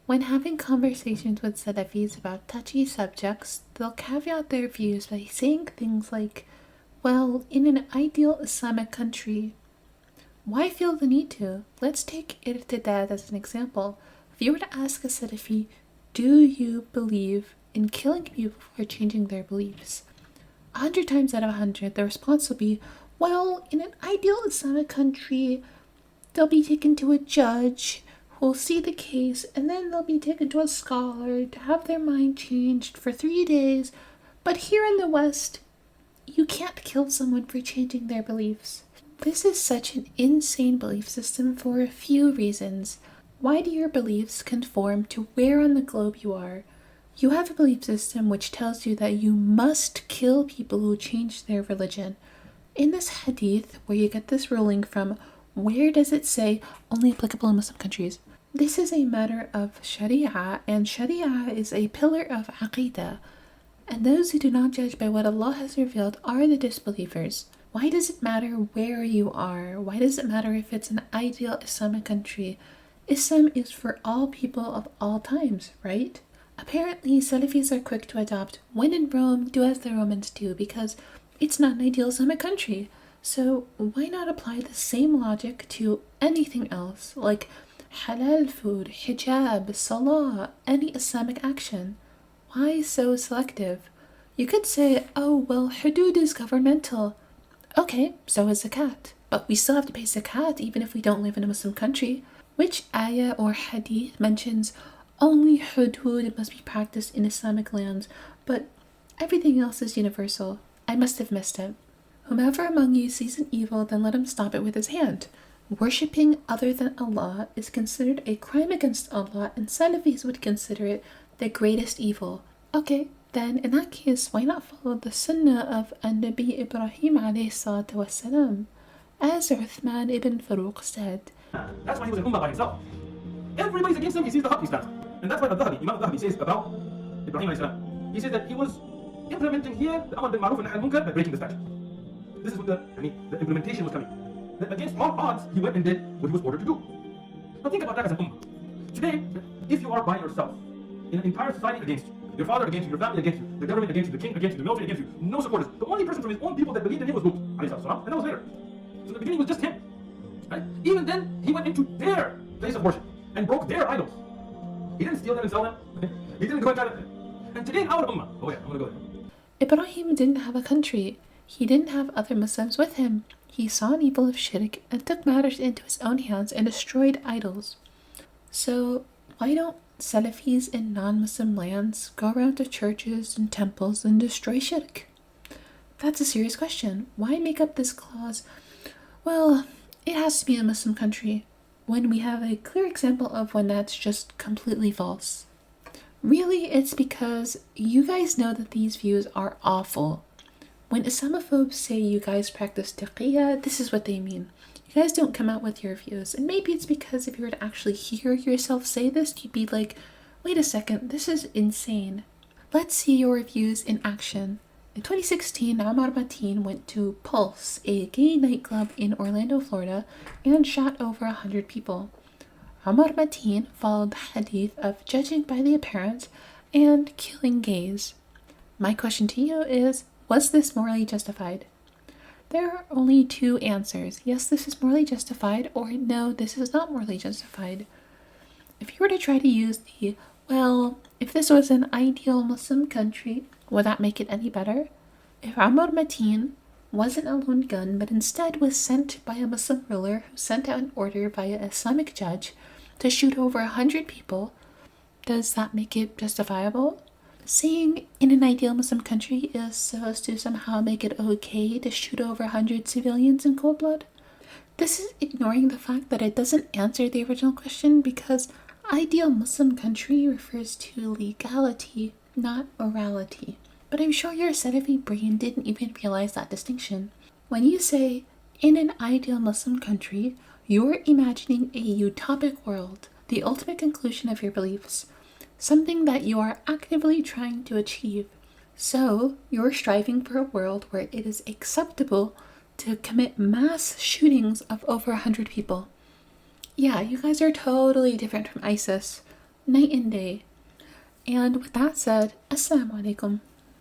When having conversations with Salafis about touchy subjects, they'll caveat their views by saying things like, well, in an ideal Islamic country, why feel the need to? Let's take Irtidad as an example. If you were to ask a Salafi, do you believe in killing people for changing their beliefs? 100 times out of 100, the response will be, well, in an ideal Islamic country, they'll be taken to a judge who'll see the case, and then they'll be taken to a scholar to have their mind changed for 3 days. But here in the West, you can't kill someone for changing their beliefs. This is such an insane belief system for a few reasons. Why do your beliefs conform to where on the globe you are? You have a belief system which tells you that you must kill people who change their religion. In this hadith, where you get this ruling from, where does it say only applicable in Muslim countries? This is a matter of shariah, and shariah is a pillar of Aqeedah. And those who do not judge by what Allah has revealed are the disbelievers. Why does it matter where you are? Why does it matter if it's an ideal Islamic country? Islam is for all people of all times, right? Apparently, Salafis are quick to adopt, when in Rome, do as the Romans do, because it's not an ideal Islamic country. So why not apply the same logic to anything else, like halal food, hijab, salah, any Islamic action? Why so selective? You could say, oh, well, hudud is governmental. Okay, so is zakat. But we still have to pay zakat even if we don't live in a Muslim country. Which ayah or hadith mentions only hudud must be practiced in Islamic lands, but everything else is universal? I must have missed it. Whomever among you sees an evil, then let him stop it with his hand. Worshipping other than Allah is considered a crime against Allah, and Salafis would consider it the greatest evil. Okay, then in that case, why not follow the sunnah of Nabi Ibrahim alayhi salatu wasalam? As Uthman ibn Faruq said, that's why he was an ummah by himself. Everybody's against him, he sees the haqq, he stands. And that's why Imam al-Dhahabi says about Ibrahim alayhi salam. He says that he was implementing here the amr bil ma'ruf and nahy anil munkar by breaking the statute. This is what the implementation was coming. That against all odds, he went and did what he was ordered to do. Now think about that as an ummah. Today, if you are by yourself, in an entire society against you, your father against you, your family against you, the government against you, the king against you, the military against you, no supporters. The only person from his own people that believed in him was Lut, and that was later. So in the beginning it was just him. Right? Even then, he went into their place of worship and broke their idols. He didn't steal them and sell them. He didn't go and try to... And today in our ummah, oh yeah, I'm gonna go there. Ibrahim didn't have a country. He didn't have other Muslims with him. He saw an evil of shirk and took matters into his own hands and destroyed idols. So why don't Salafis in non-Muslim lands go around to churches and temples and destroy shirk? That's a serious question. Why make up this clause? Well, it has to be a Muslim country, when we have a clear example of when that's just completely false. Really, it's because you guys know that these views are awful. When Islamophobes say you guys practice taqiyya, this is what they mean. You guys don't come out with your views. And maybe it's because if you were to actually hear yourself say this, you'd be like, wait a second, this is insane. Let's see your views in action. In 2016, Omar Mateen went to Pulse, a gay nightclub in Orlando, Florida, and shot over 100 people. Omar Mateen followed the hadith of judging by the appearance and killing gays. My question to you is, was this morally justified? There are only two answers. Yes, this is morally justified, or no, this is not morally justified. If you were to try to use the, well, if this was an ideal Muslim country, would that make it any better? If Omar Mateen wasn't a lone gun, but instead was sent by a Muslim ruler who sent out an order via an Islamic judge to shoot over 100 people, does that make it justifiable? Saying in an ideal Muslim country is supposed to somehow make it okay to shoot over 100 civilians in cold blood? This is ignoring the fact that it doesn't answer the original question, because ideal Muslim country refers to legality, not morality. But I'm sure your Salafi brain didn't even realize that distinction. When you say, in an ideal Muslim country, you're imagining a utopic world, the ultimate conclusion of your beliefs, something that you are actively trying to achieve. So, you're striving for a world where it is acceptable to commit mass shootings of over 100 people. Yeah, you guys are totally different from ISIS. night and day. And with that said, Assalamu alaikum.